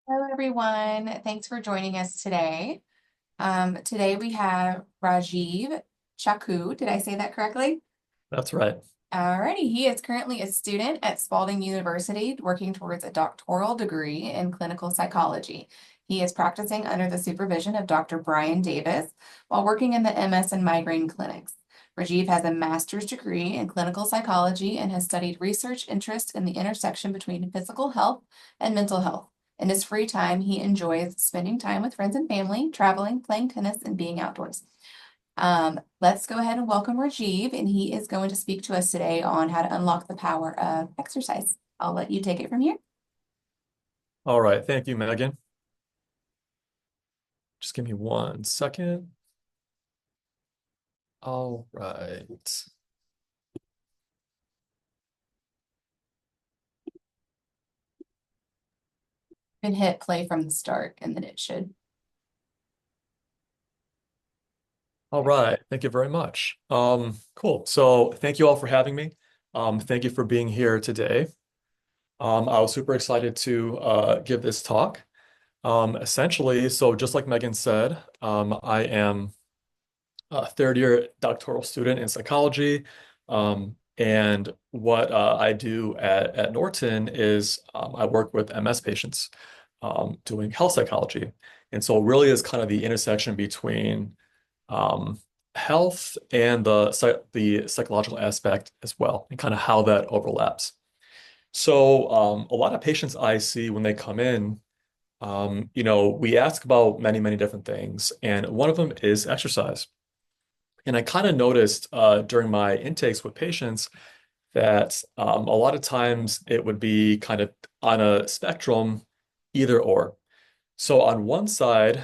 Hello, everyone. Thanks for joining us today. Today we have Rajiv Chaku. Did I say that correctly? That's right. Alrighty. He is currently a student at Spalding University working towards a doctoral degree in clinical psychology. He is practicing under the supervision of Dr. Brian Davis while working in the MS and migraine clinics. Rajiv has a master's degree in clinical psychology and has studied research interest in the intersection between physical health and mental health. In his free time, he enjoys spending time with friends and family, traveling, playing tennis, and being outdoors. Let's go ahead and welcome Rajiv, and he is going to speak to us today on how to unlock the power of exercise. I'll let you take it from here. All right. Thank you, Megan. Just give me 1 second. All right. You can hit play from the start, and then it should. All right. Thank you very much. Cool. So thank you all for having me. Thank you for being here today. I was super excited to give this talk. Essentially, so just like Megan said, I am a third year doctoral student in psychology. And what I do at Norton is I work with MS patients doing health psychology. And so it really is kind of the intersection between um, health and the psychological aspect as well, and kind of how that overlaps. So a lot of patients I see when they come in, we ask about many, many different things, and one of them is exercise. And I kind of noticed during my intakes with patients that a lot of times it would be kind of on a spectrum, either or. So on one side,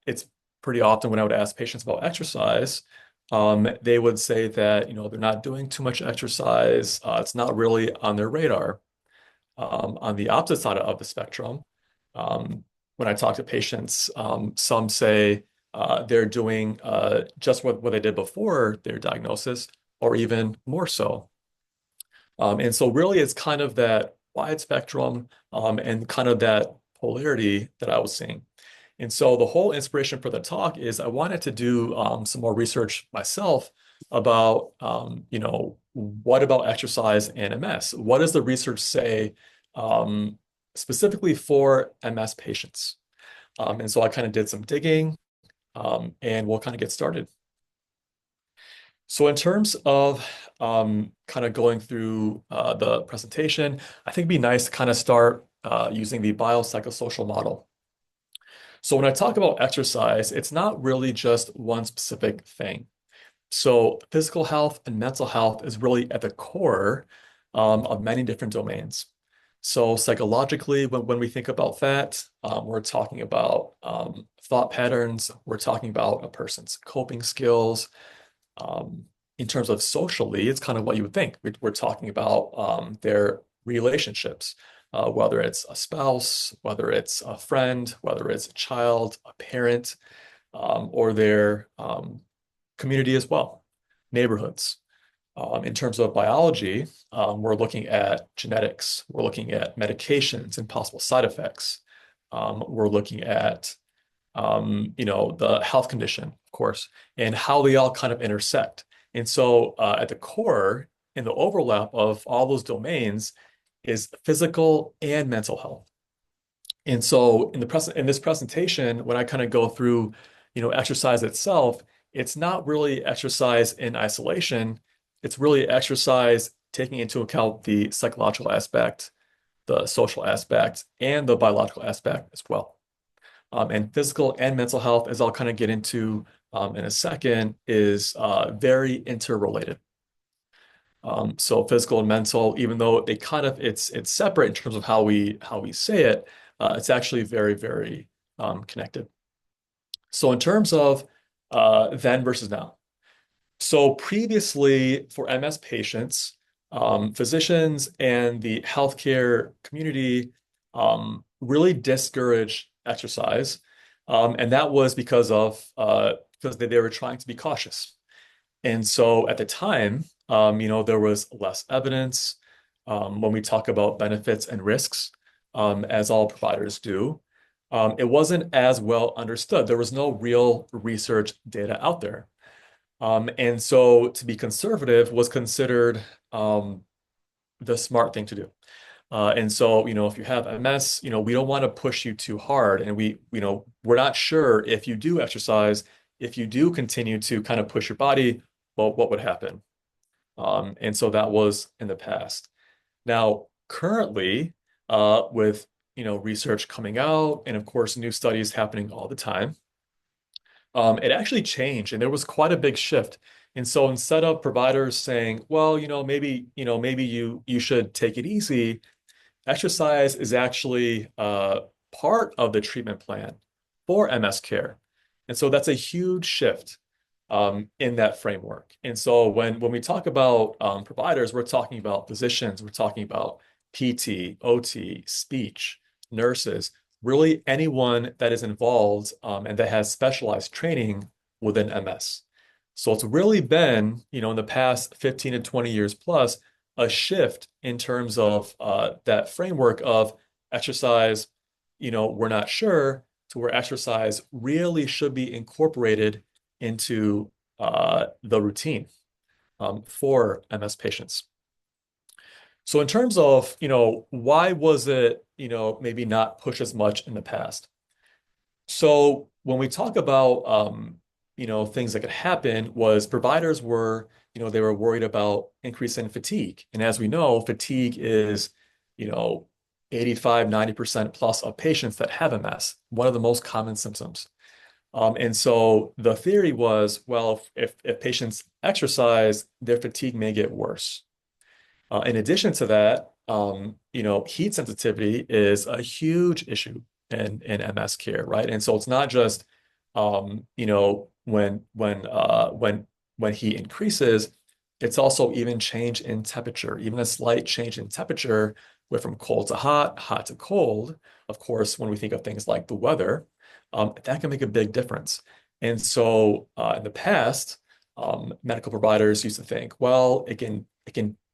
it's pretty often when I would ask patients about exercise, they would say that, they're not doing too much exercise. It's not really on their radar. On the opposite side of the spectrum, when I talk to patients, some say they're doing just what they did before their diagnosis, or even more so. And so really it's kind of that wide spectrum and kind of that polarity that I was seeing. And so the whole inspiration for the talk is I wanted to do some more research myself about, what about exercise and MS? What does the research say um, specifically for MS patients? And so I kind of did some digging and we'll kind of get started. So in terms of kind of going through the presentation, I think it'd be nice to kind of start using the biopsychosocial model. So when I talk about exercise, it's not really just one specific thing. So physical health and mental health is really at the core of many different domains. So psychologically, when we think about that, we're talking about thought patterns, we're talking about a person's coping skills. In terms of socially, it's kind of what you would think. We're talking about their relationships, whether it's a spouse, whether it's a friend, whether it's a child, a parent, or their community as well, neighborhoods. In terms of biology, we're looking at genetics, we're looking at medications and possible side effects. We're looking at the health condition, of course, and how they all kind of intersect. And so at the core, in the overlap of all those domains is physical and mental health. And so in this presentation, when I kind of go through, exercise itself, it's not really exercise in isolation. It's really exercise taking into account the psychological aspect, the social aspect, and the biological aspect as well. And physical and mental health, as I'll kind of get into in a second, is very interrelated. So physical and mental, even though they kind of it's separate in terms of how we say it, it's actually very, very connected. So in terms of then versus now. So previously for MS patients, physicians and the healthcare community really discouraged exercise. And that was because they were trying to be cautious. And so at the time, there was less evidence when we talk about benefits and risks. as all providers do, it wasn't as well understood. There was no real research data out there. And so to be conservative was considered the smart thing to do. And so, if you have MS, we don't want to push you too hard. And we're not sure if you do exercise, if you do continue to kind of push your body, well, what would happen? And so that was in the past. Now, currently, with research coming out, and of course, new studies happening all the time, it actually changed, and there was quite a big shift. And so instead of providers saying, well, maybe you should take it easy, exercise is actually part of the treatment plan for MS care. And so that's a huge shift in that framework. And so when we talk about providers, we're talking about physicians, we're talking about PT, OT, speech, nurses, really anyone that is involved and that has specialized training within MS. So it's really been, in the past 15 to 20 years plus, a shift in terms of that framework of exercise, we're not sure, to where exercise really should be incorporated into the routine for MS patients. So in terms of, why was it, maybe not pushed as much in the past? So when we talk about, things that could happen was providers were, they were worried about increase in fatigue. And as we know, fatigue is, you know, 85, 90% plus of patients that have MS, one of the most common symptoms. And so the theory was, well, if patients exercise, their fatigue may get worse. In addition to that, heat sensitivity is a huge issue in MS care, right? And so it's not just, when heat increases, it's also even change in temperature, even a slight change in temperature, went from cold to hot, hot to cold. Of course, when we think of things like the weather, that can make a big difference. And so in the past, medical providers used to think, well, it can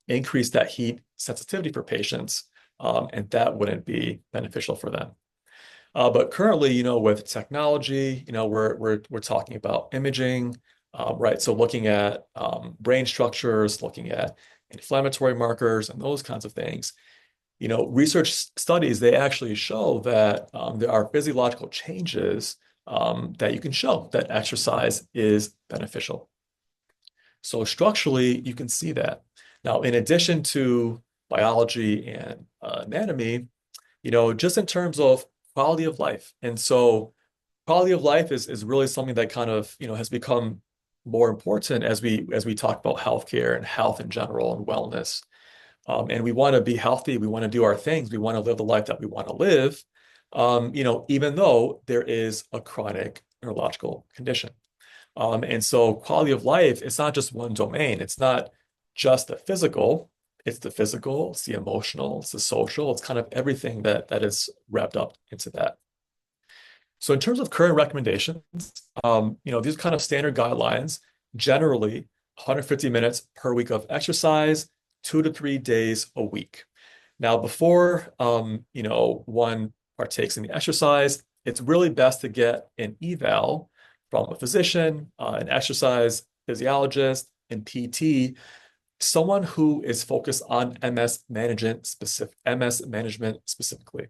increase that heat sensitivity for patients, and that wouldn't be beneficial for them. But currently, with technology, we're talking about imaging, right? So looking at brain structures, looking at inflammatory markers, and those kinds of things. Research studies, they actually show that there are physiological changes that you can show that exercise is beneficial. So structurally, you can see that. Now, in addition to biology and anatomy, just in terms of quality of life. And so quality of life is really something that kind of, has become more important as we talk about healthcare and health in general and wellness. And we want to be healthy, we want to do our things, we want to live the life that we want to live, even though there is a chronic neurological condition. And so quality of life, it's not just one domain. It's not just the physical, it's the physical, it's the emotional, it's the social, it's kind of everything that is wrapped up into that. So in terms of current recommendations, these are kind of standard guidelines, generally 150 minutes per week of exercise, 2 to 3 days a week. Now, before one partakes in the exercise, it's really best to get an eval from a physician, an exercise physiologist, and PT, someone who is focused on MS management specifically.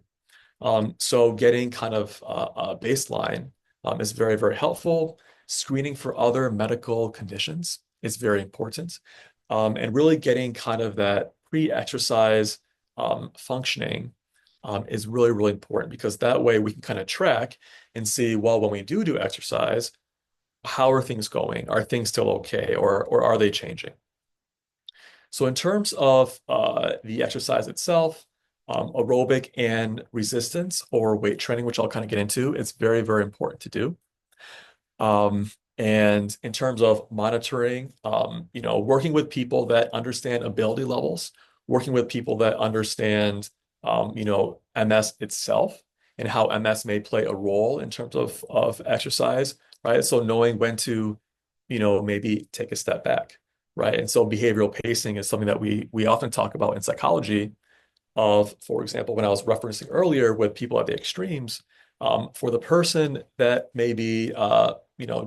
So getting kind of a baseline is very, very helpful. Screening for other medical conditions is very important. And really getting kind of that pre-exercise functioning is really, really important, because that way we can kind of track and see, well, when we do exercise, how are things going? Are things still okay, or are they changing? So in terms of the exercise itself, aerobic and resistance or weight training, which I'll kind of get into, it's very, very important to do. And in terms of monitoring, working with people that understand ability levels, working with people that understand, MS itself and how MS may play a role in terms of exercise, right? So knowing when to, maybe take a step back, right? And so behavioral pacing is something that we often talk about in psychology, of, for example, when I was referencing earlier with people at the extremes, for the person that may be,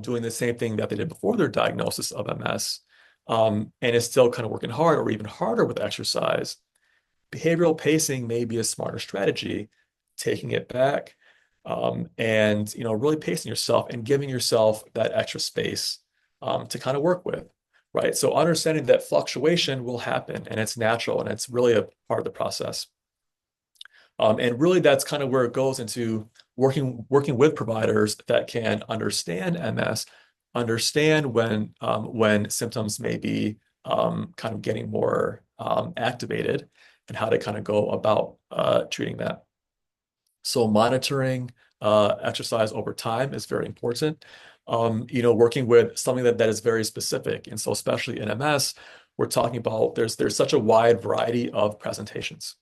doing the same thing that they did before their diagnosis of MS, and is still kind of working hard or even harder with exercise, behavioral pacing may be a smarter strategy, taking it back, and really pacing yourself and giving yourself that extra space to kind of work with, right? So understanding that fluctuation will happen and it's natural and it's really a part of the process. And really that's kind of where it goes into working with providers that can understand MS, understand when symptoms may be kind of getting more activated and how to kind of go about treating that. So monitoring exercise over time is very important. Working with something that is very specific. And so especially in MS, we're talking about there's such a wide variety of presentations.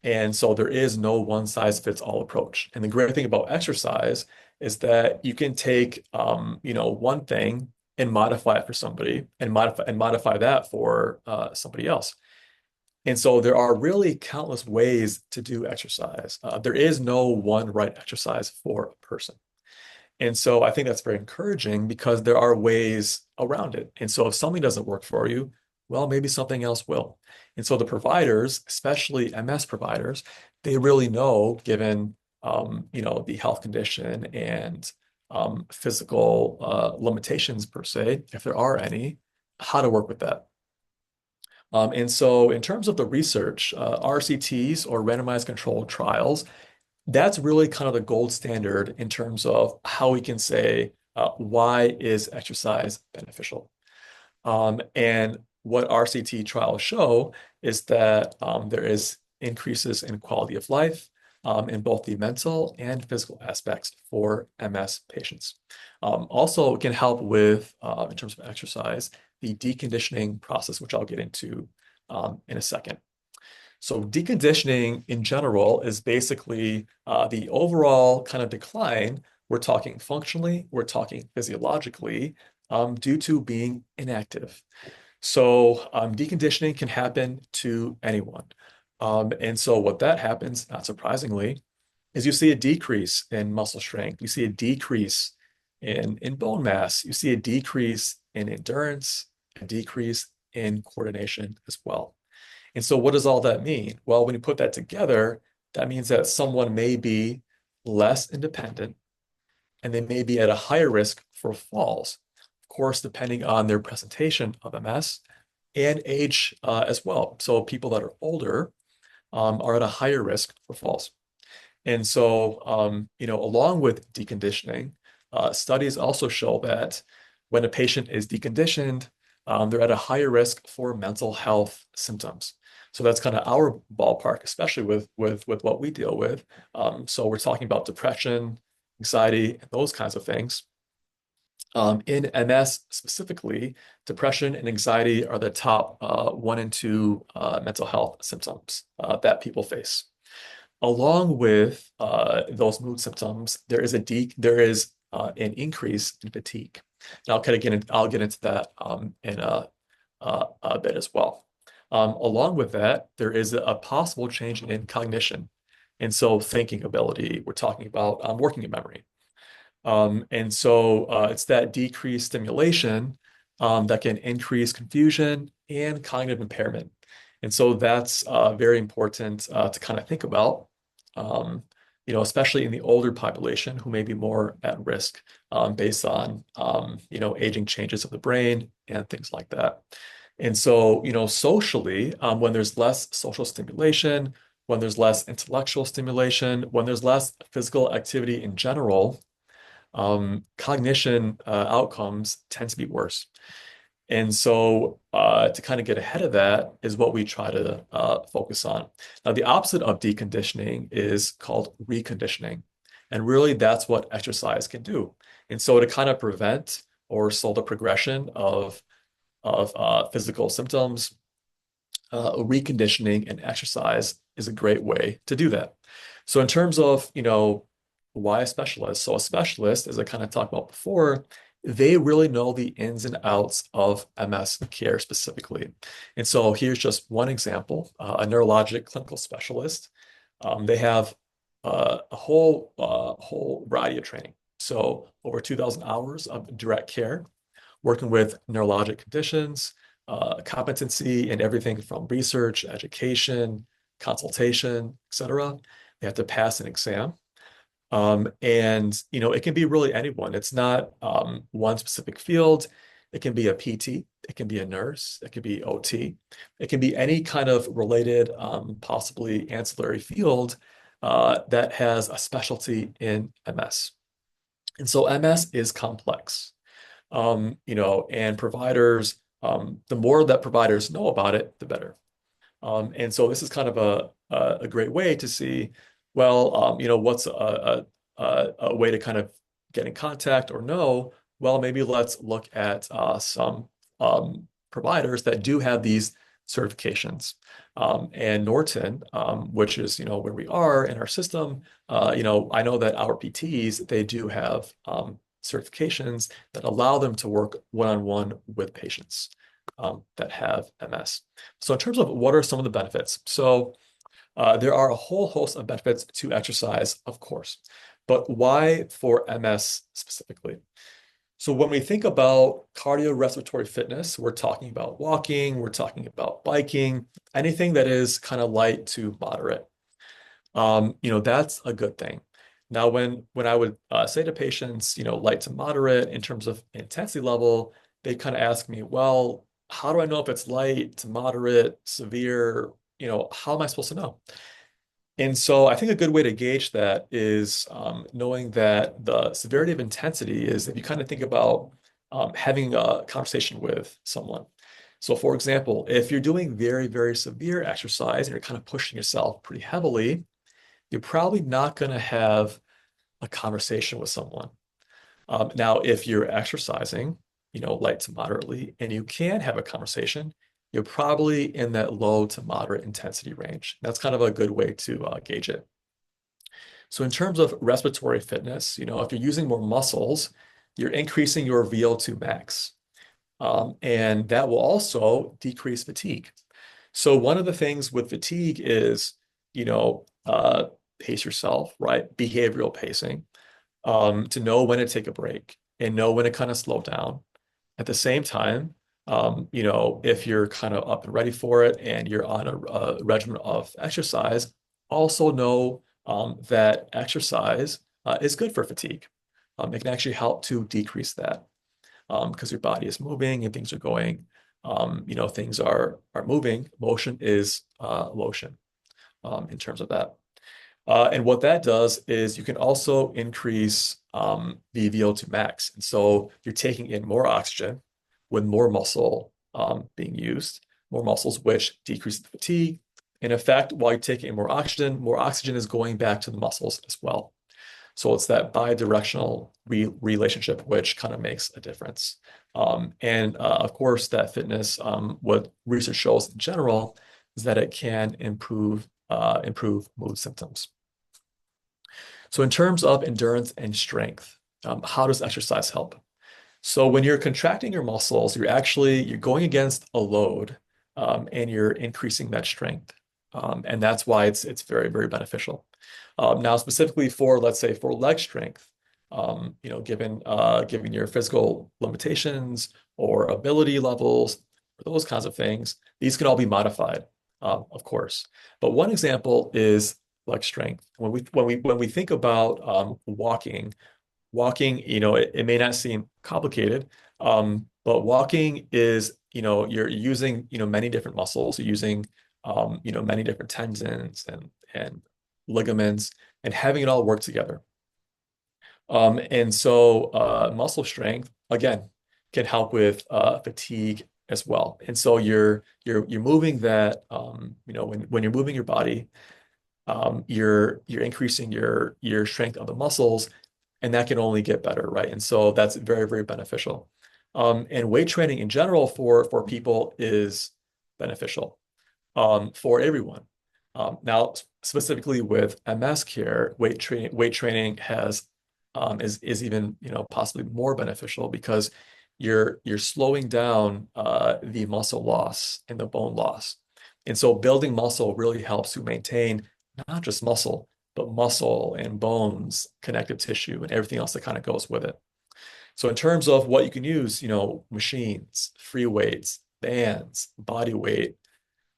And so there is no one size fits all approach. And the great thing about exercise is that you can take one thing and modify it for somebody and modify that for somebody else. And so there are really countless ways to do exercise. There is no one right exercise for a person. And so I think that's very encouraging because there are ways around it. And so if something doesn't work for you, well, maybe something else will. And so the providers, especially MS providers, they really know, given the health condition and physical limitations per se, if there are any, how to work with that. And so in terms of the research, RCTs or randomized controlled trials, that's really kind of the gold standard in terms of how we can say, why is exercise beneficial? And what RCT trials show is that there is increases in quality of life in both the mental and physical aspects for MS patients. Also, it can help with, in terms of exercise, the deconditioning process, which I'll get into in a second. So deconditioning in general is basically the overall kind of decline. We're talking functionally, we're talking physiologically, due to being inactive. So deconditioning can happen to anyone. And so what that happens, not surprisingly, is you see a decrease in muscle strength. You see a decrease in bone mass. You see a decrease in endurance, a decrease in coordination as well. And so what does all that mean? Well, when you put that together, that means that someone may be less independent and they may be at a higher risk for falls. Of course, depending on their presentation of MS and age as well. So people that are older are at a higher risk for falls. And so, along with deconditioning, studies also show that when a patient is deconditioned, they're at a higher risk for mental health symptoms. So that's kind of our ballpark, especially with what we deal with. So we're talking about depression, anxiety, and those kinds of things. In MS specifically, depression and anxiety are the top 1 and 2 mental health symptoms that people face. Along with those mood symptoms, there is an increase in fatigue. And I'll get into that in a bit as well. Along with that, there is a possible change in cognition. And so thinking ability, we're talking about working memory. And so it's that decreased stimulation that can increase confusion and cognitive impairment. And so that's very important to kind of think about, especially in the older population who may be more at risk based on, aging changes of the brain and things like that. And so, socially, when there's less social stimulation, when there's less intellectual stimulation, when there's less physical activity in general, cognition outcomes tend to be worse. And so to kind of get ahead of that is what we try to focus on. Now, the opposite of deconditioning is called reconditioning. And really, that's what exercise can do. And so to kind of prevent or slow the progression of physical symptoms, reconditioning and exercise is a great way to do that. So in terms of, why a specialist? So a specialist, as I kind of talked about before, they really know the ins and outs of MS care specifically. And so here's just one example, a neurologic clinical specialist. They have a whole variety of training. So over 2,000 hours of direct care, working with neurologic conditions, competency in everything from research, education, consultation, etc. They have to pass an exam. And it can be really anyone. It's not one specific field. It can be a PT, it can be a nurse, it can be OT, it can be any kind of related, possibly ancillary field that has a specialty in MS. And so MS is complex. And providers, the more that providers know about it, the better. And so this is kind of a great way to see, well, what's a way to kind of get in contact or know, well, maybe let's look at some providers that do have these certifications. And Norton, which is, where we are in our system, I know that our PTs, they do have certifications that allow them to work one-on-one with patients that have MS. So in terms of what are some of the benefits? So there are a whole host of benefits to exercise, of course, but why for MS specifically? So when we think about cardiorespiratory fitness, we're talking about walking, we're talking about biking, anything that is kind of light to moderate. That's a good thing. Now, when I would say to patients, light to moderate in terms of intensity level, they kind of ask me, well, how do I know if it's light to moderate, severe? How am I supposed to know? And so I think a good way to gauge that is knowing that the severity of intensity is if you kind of think about having a conversation with someone. So for example, if you're doing very, very severe exercise and you're kind of pushing yourself pretty heavily, you're probably not going to have a conversation with someone. Now, if you're exercising, light to moderately, and you can have a conversation, you're probably in that low to moderate intensity range. That's kind of a good way to gauge it. So in terms of respiratory fitness, if you're using more muscles, you're increasing your VO2 max. And that will also decrease fatigue. So one of the things with fatigue is, pace yourself, right? Behavioral pacing, to know when to take a break and know when to kind of slow down. At the same time, if you're kind of up and ready for it and you're on a regimen of exercise, also know that exercise is good for fatigue. It can actually help to decrease that because your body is moving and things are going, things are moving. Motion is lotion in terms of that. And what that does is you can also increase the VO2 max. And so you're taking in more oxygen with more muscle being used, more muscles, which decrease the fatigue. In effect, while you're taking in more oxygen is going back to the muscles as well. So it's that bidirectional relationship, which kind of makes a difference. And of course, that fitness, what research shows in general, is that it can improve mood symptoms. So in terms of endurance and strength, how does exercise help? So when you're contracting your muscles, you're going against a load, and you're increasing that strength. And that's why it's very, very beneficial. Now, specifically for, let's say, for leg strength, given your physical limitations or ability levels, or those kinds of things, these can all be modified, of course. But one example is leg strength. When we think about walking, it may not seem complicated, but walking is, you're using, many different muscles. You're using, many different tendons and ligaments and having it all work together. And so muscle strength, again, can help with fatigue as well. And so you're moving that, when you're moving your body, you're increasing your strength of the muscles, and that can only get better, right? And so that's very, very beneficial. And weight training in general for people is beneficial for everyone. Now, specifically with MS care, weight training has is even, possibly more beneficial because you're slowing down the muscle loss and the bone loss. And so building muscle really helps to maintain not just muscle, but muscle and bones, connective tissue, and everything else that kind of goes with it. So in terms of what you can use, machines, free weights, bands, body weight,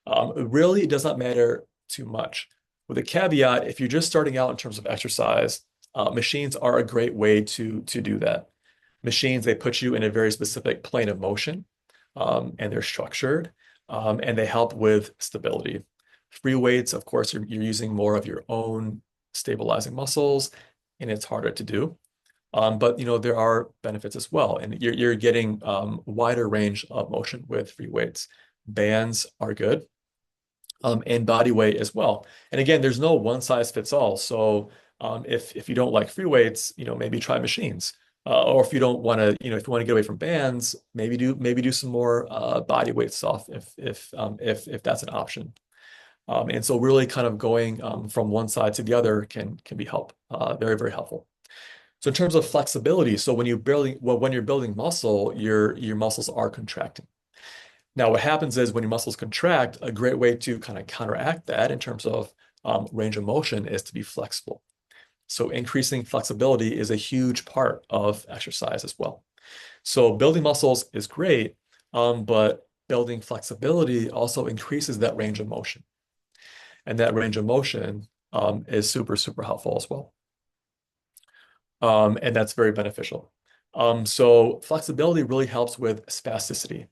it really does not matter too much. With a caveat, if you're just starting out in terms of exercise, machines are a great way to do that. Machines, they put you in a very specific plane of motion, and they're structured, and they help with stability. Free weights, of course, you're using more of your own stabilizing muscles, and it's harder to do. But there are benefits as well, and you're getting wider range of motion with free weights. Bands are good, and body weight as well. And again, there's no one size fits all. So if you don't like free weights, maybe try machines. Or if you don't want to, if you want to get away from bands, maybe do some more body weight stuff if that's an option. And so really kind of going from one side to the other can be very, very helpful. So in terms of flexibility, so when you're building muscle, your muscles are contracting. Now, what happens is when your muscles contract, a great way to kind of counteract that in terms of range of motion is to be flexible. So increasing flexibility is a huge part of exercise as well. So building muscles is great, but building flexibility also increases that range of motion. And that range of motion is super, super helpful as well. And that's very beneficial. So flexibility really helps with spasticity.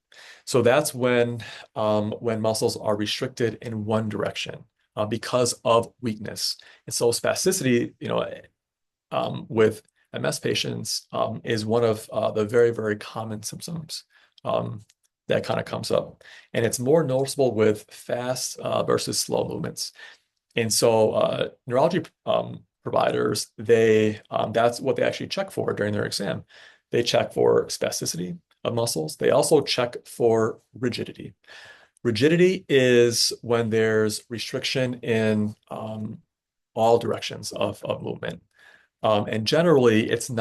So that's when muscles are restricted in one direction because of weakness. And so spasticity, with MS patients is one of the very, very common symptoms that kind of comes up. And it's more noticeable with fast versus slow movements. And so neurology providers, that's what they actually check for during their exam. They check for spasticity of muscles. They also check for rigidity. Rigidity is when there's restriction in all directions of movement. And generally, there's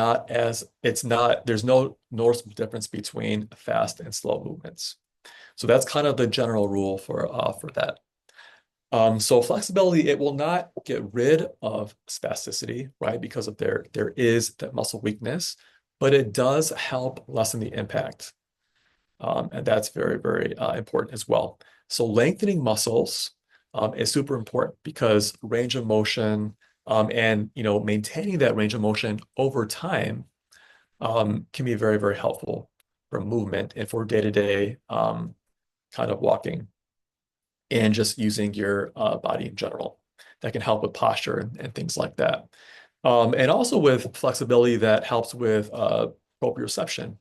no noticeable difference between fast and slow movements. So that's kind of the general rule for that. So flexibility, it will not get rid of spasticity, right? Because there is that muscle weakness, but it does help lessen the impact. And that's very, very important as well. So lengthening muscles is super important because range of motion and maintaining that range of motion over time can be very, very helpful for movement and for day-to-day kind of walking and just using your body in general. That can help with posture and things like that. And also with flexibility that helps with proprioception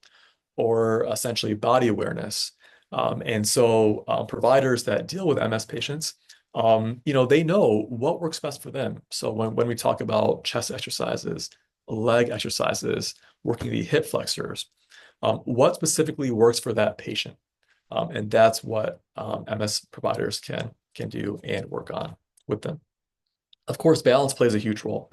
or essentially body awareness. And so providers that deal with MS patients, they know what works best for them. So when we talk about chest exercises, leg exercises, working the hip flexors, what specifically works for that patient? And that's what MS providers can do and work on with them. Of course, balance plays a huge role.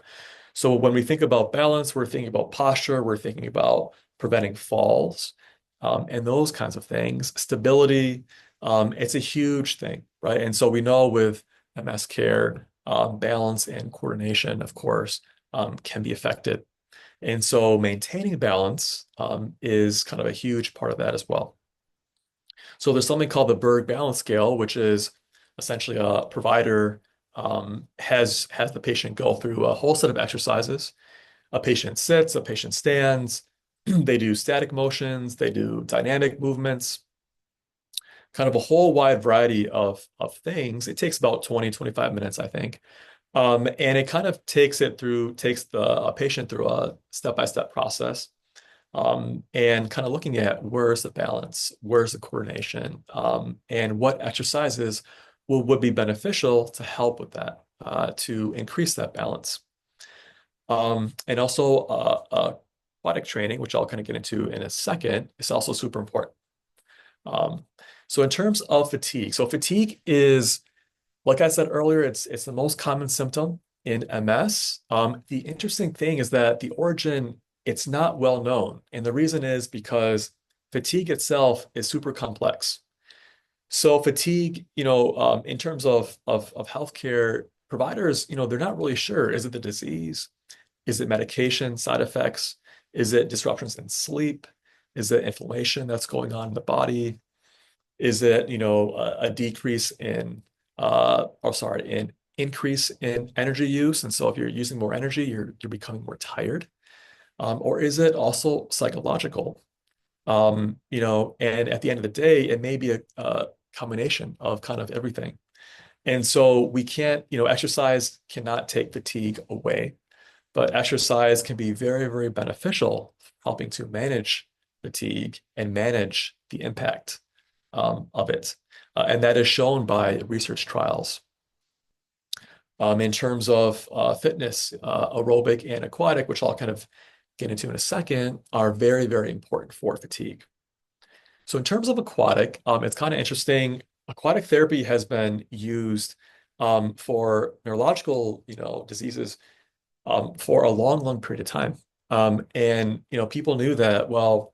So when we think about balance, we're thinking about posture, we're thinking about preventing falls, and those kinds of things. Stability, it's a huge thing, right? And so we know with MS care, balance and coordination, of course, can be affected. And so maintaining balance is kind of a huge part of that as well. So there's something called the Berg Balance Scale, which is essentially a provider has the patient go through a whole set of exercises. A patient sits, a patient stands, they do static motions, they do dynamic movements, kind of a whole wide variety of things. It takes about 20, 25 minutes, I think. And it kind of takes a patient through a step-by-step process. And kind of looking at where's the balance, where's the coordination, and what exercises would be beneficial to help with that, to increase that balance. And also aquatic training, which I'll kind of get into in a second, is also super important. So in terms of fatigue, so fatigue is, like I said earlier, it's the most common symptom in MS, the interesting thing is that the origin, it's not well known. And the reason is because fatigue itself is super complex. So fatigue, in terms of healthcare providers, they're not really sure. Is it the disease? Is it medication side effects? Is it disruptions in sleep? Is it inflammation that's going on in the body? Is it, a decrease in, or sorry, an increase in energy use? And so if you're using more energy, you're becoming more tired. Or is it also psychological? And at the end of the day, it may be a combination of kind of everything. And so we can't, exercise cannot take fatigue away, but exercise can be very, very beneficial, helping to manage fatigue and manage the impact of it. And that is shown by research trials. In terms of fitness, aerobic and aquatic, which I'll kind of get into in a second, are very, very important for fatigue. So in terms of aquatic, it's kind of interesting. Aquatic therapy has been used for neurological, diseases for a long, long period of time. And people knew that, well,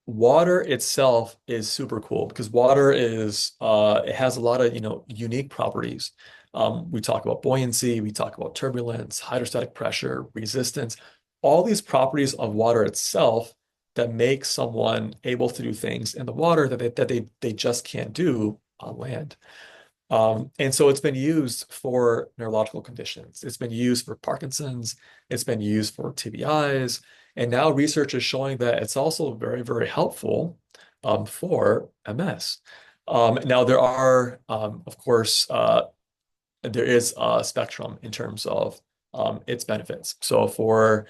water itself is super cool because water is it has a lot of unique properties. We talk about buoyancy, we talk about turbulence, hydrostatic pressure, resistance, all these properties of water itself that make someone able to do things in the water that they just can't do on land. And so it's been used for neurological conditions. It's been used for Parkinson's. It's been used for TBIs. And now research is showing that it's also very, very helpful for MS. Now, there are, of course, there is a spectrum in terms of its benefits. So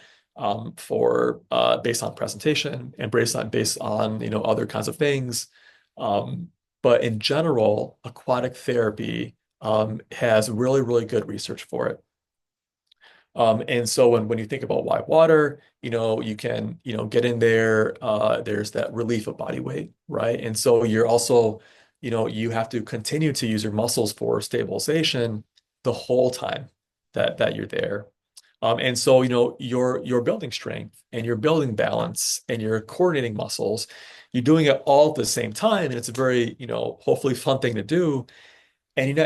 based on presentation and based on other kinds of things. But in general, aquatic therapy has really, really good research for it. And so when you think about why water, you can, get in there, there's that relief of body weight, right? And so you're also, you have to continue to use your muscles for stabilization the whole time that you're there. And so, you're building strength and you're building balance and you're coordinating muscles. You're doing it all at the same time, and it's a very, hopefully fun thing to do. And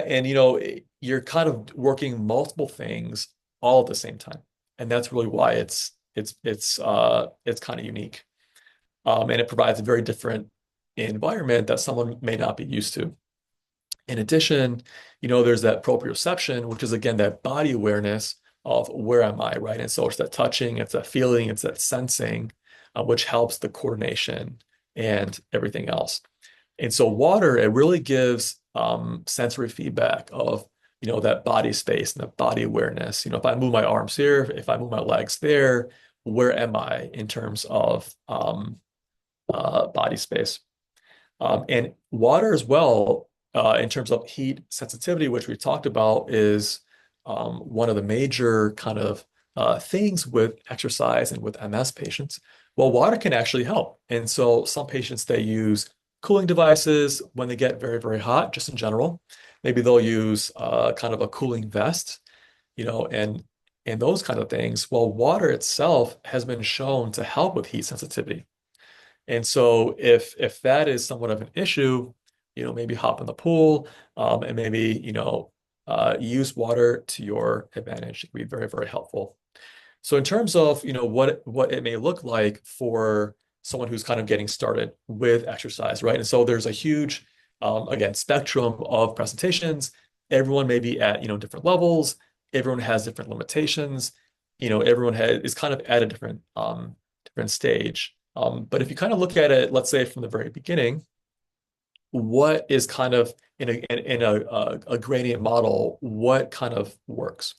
you're kind of working multiple things all at the same time. And that's really why it's kind of unique. And it provides a very different environment that someone may not be used to. In addition, there's that proprioception, which is again that body awareness of where am I, right? And so it's that touching, it's that feeling, it's that sensing, which helps the coordination and everything else. And so water, it really gives sensory feedback of, that body space and the body awareness. If I move my arms here, if I move my legs there, where am I in terms of body space? And water as well, in terms of heat sensitivity, which we talked about, is one of the major kind of things with exercise and with MS patients. Well, water can actually help. And so some patients, they use cooling devices when they get very, very hot, just in general. Maybe they'll use kind of a cooling vest, and those kind of things. Well, water itself has been shown to help with heat sensitivity. And so if that is somewhat of an issue, maybe hop in the pool, and maybe, use water to your advantage. It can be very, very helpful. So in terms of, what it may look like for someone who's kind of getting started with exercise, right? And so there's a huge, again, spectrum of presentations. Everyone may be at, different levels. Everyone has different limitations. Everyone is kind of at a different stage. But if you kind of look at it, let's say from the very beginning, what is kind of in a gradient model, what kind of works?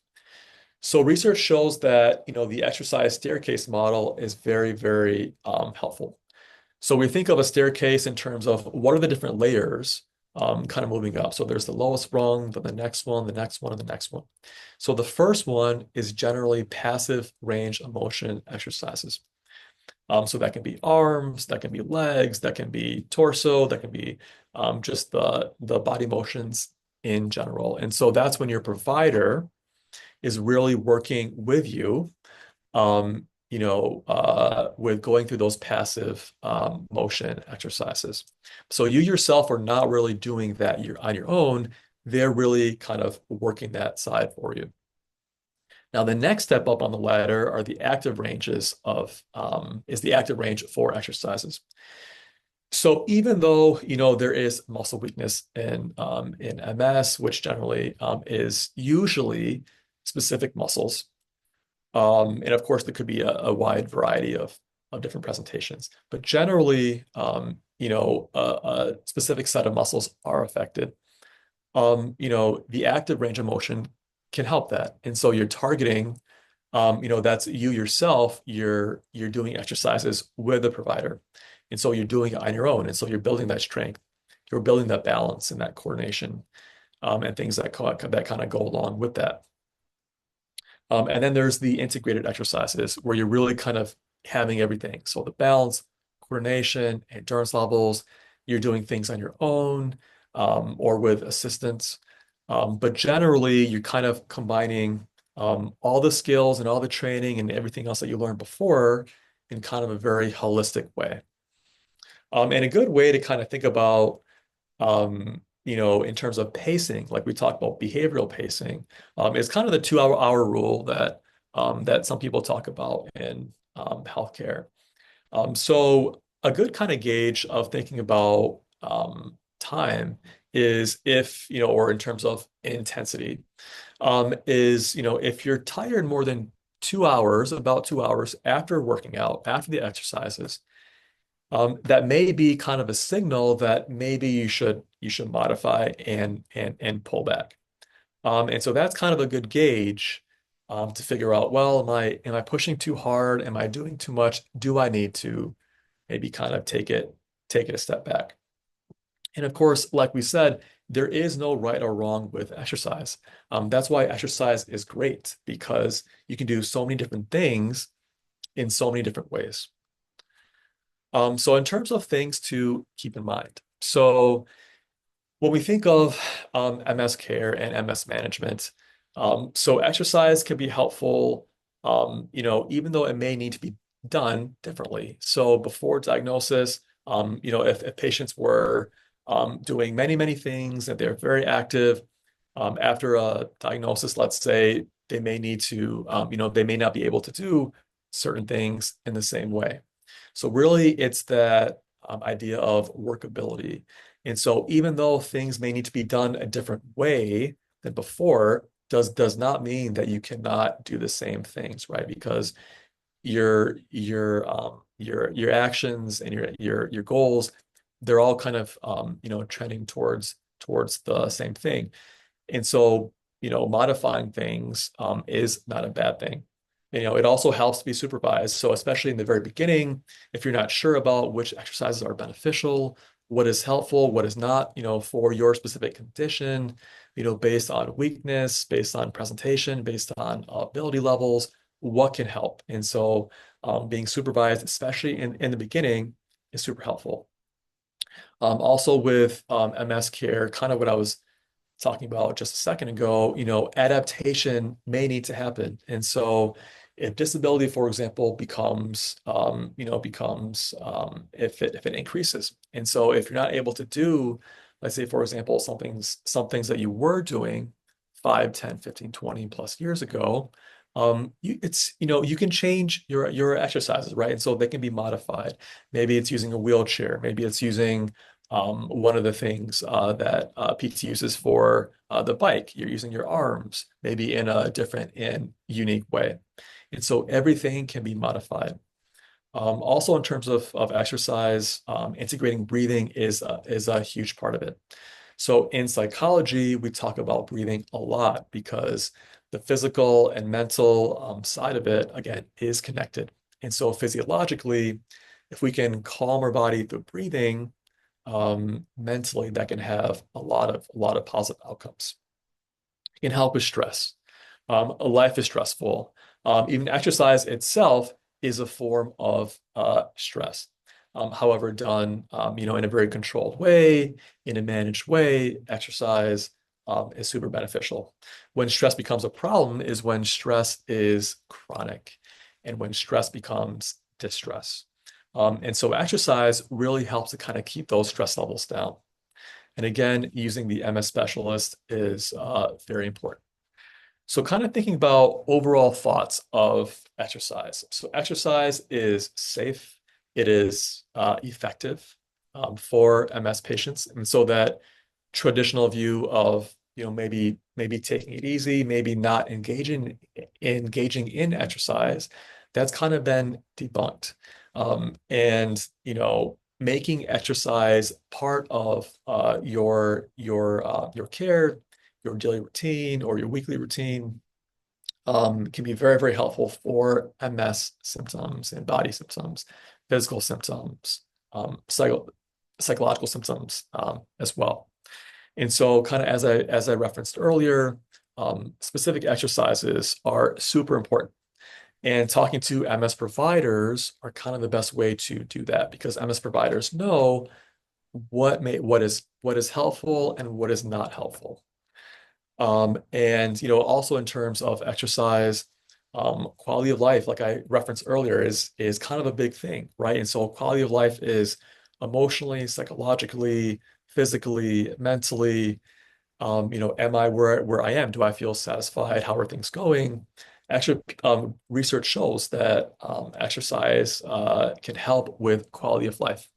So research shows that the exercise staircase model is very, very helpful. So we think of a staircase in terms of what are the different layers kind of moving up. So there's the lowest rung, then the next one, the next one, and the next one. So the first one is generally passive range of motion exercises. So that can be arms, that can be legs, that can be torso, that can be just the body motions in general. And so that's when your provider is really working with you, with going through those passive motion exercises. So you yourself are not really doing that you're on your own. They're really kind of working that side for you. Now, the next step up on the ladder are the active ranges is the active range for exercises. So even though, there is muscle weakness in MS, which generally is usually specific muscles, and of course, there could be a wide variety of different presentations, but generally, a specific set of muscles are affected. The active range of motion can help that. And so you're targeting, that's you yourself, you're doing exercises with a provider. And so you're doing it on your own. And so you're building that strength, you're building that balance and that coordination, and things that kind of go along with that. And then there's the integrated exercises where you're really kind of having everything. So the balance, coordination, endurance levels, you're doing things on your own, or with assistance. But generally, you're kind of combining all the skills and all the training and everything else that you learned before in kind of a very holistic way. And a good way to kind of think about in terms of pacing, like we talked about behavioral pacing, is kind of the 2 hour rule that some people talk about in healthcare. So a good kind of gauge of thinking about time is or in terms of intensity, is, if you're tired more than 2 hours, about 2 hours after working out, after the exercises, that may be kind of a signal that maybe you should modify and pull back. And so that's kind of a good gauge to figure out, well, am I pushing too hard? Am I doing too much? Do I need to maybe kind of take it a step back? And of course, like we said, there is no right or wrong with exercise. That's why exercise is great, because you can do so many different things in so many different ways. So in terms of things to keep in mind, so when we think of MS care and MS management, so exercise can be helpful, even though it may need to be done differently. So before diagnosis, if patients were doing many, many things and they're very active, after a diagnosis, let's say, they may need to, they may not be able to do certain things in the same way. So really, it's that idea of workability. And so even though things may need to be done a different way than before, does not mean that you cannot do the same things, right? Because your actions and your goals, they're all kind of trending towards the same thing. And so, modifying things is not a bad thing. It also helps to be supervised. So especially in the very beginning, if you're not sure about which exercises are beneficial, what is helpful, what is not, for your specific condition, based on weakness, based on presentation, based on ability levels, what can help? And so being supervised, especially in the beginning, is super helpful. Also with MS care, kind of what I was talking about just a second ago, adaptation may need to happen. And so if disability, for example, if it increases. And so if you're not able to do, let's say, for example, some things that you were doing 5, 10, 15, 20 plus years ago, you can change your exercises, right? And so they can be modified. Maybe it's using a wheelchair. Maybe it's using one of the things that PT uses for the bike. You're using your arms, maybe in a different and unique way. And so everything can be modified. Also, in terms of exercise, integrating breathing is a huge part of it. So in psychology, we talk about breathing a lot because the physical and mental side of it, again, is connected. And so physiologically, if we can calm our body through breathing, mentally, that can have a lot of positive outcomes. It can help with stress. Life is stressful. Even exercise itself is a form of stress. However, done, in a very controlled way, in a managed way, exercise is super beneficial. When stress becomes a problem is when stress is chronic and when stress becomes distress. And so exercise really helps to kind of keep those stress levels down. And again, using the MS specialist is very important. So kind of thinking about overall thoughts of exercise. So exercise is safe, it is effective for MS patients. And so that traditional view of, maybe taking it easy, maybe not engaging in exercise, that's kind of been debunked. And making exercise part of your care, your daily routine or your weekly routine can be very, very helpful for MS symptoms and body symptoms, physical symptoms, psychological symptoms as well. And so, kind of as I referenced earlier, specific exercises are super important. And talking to MS providers are kind of the best way to do that because MS providers know what is helpful and what is not helpful. And also in terms of exercise, quality of life, like I referenced earlier, is kind of a big thing, right? And so quality of life is emotionally, psychologically, physically, mentally, am I where I am? Do I feel satisfied? How are things going? Actually, research shows that exercise can help with quality of life.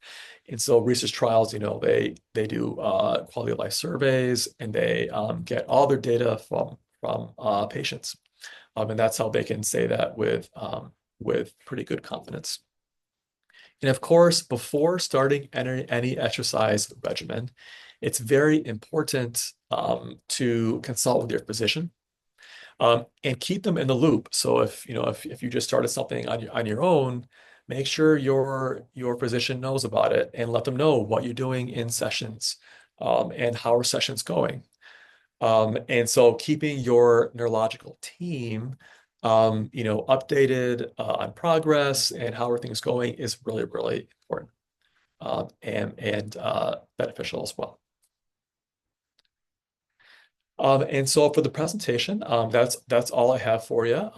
And so research trials, they do quality of life surveys and they get all their data from patients. And that's how they can say that with pretty good confidence. And of course, before starting any exercise regimen, it's very important to consult with your physician and keep them in the loop. So if you just started something on your own, make sure your physician knows about it and let them know what you're doing in sessions and how are sessions going. And so keeping your neurological team updated on progress and how are things going is really, really important and beneficial as well. And so for the presentation, that's all I have for you.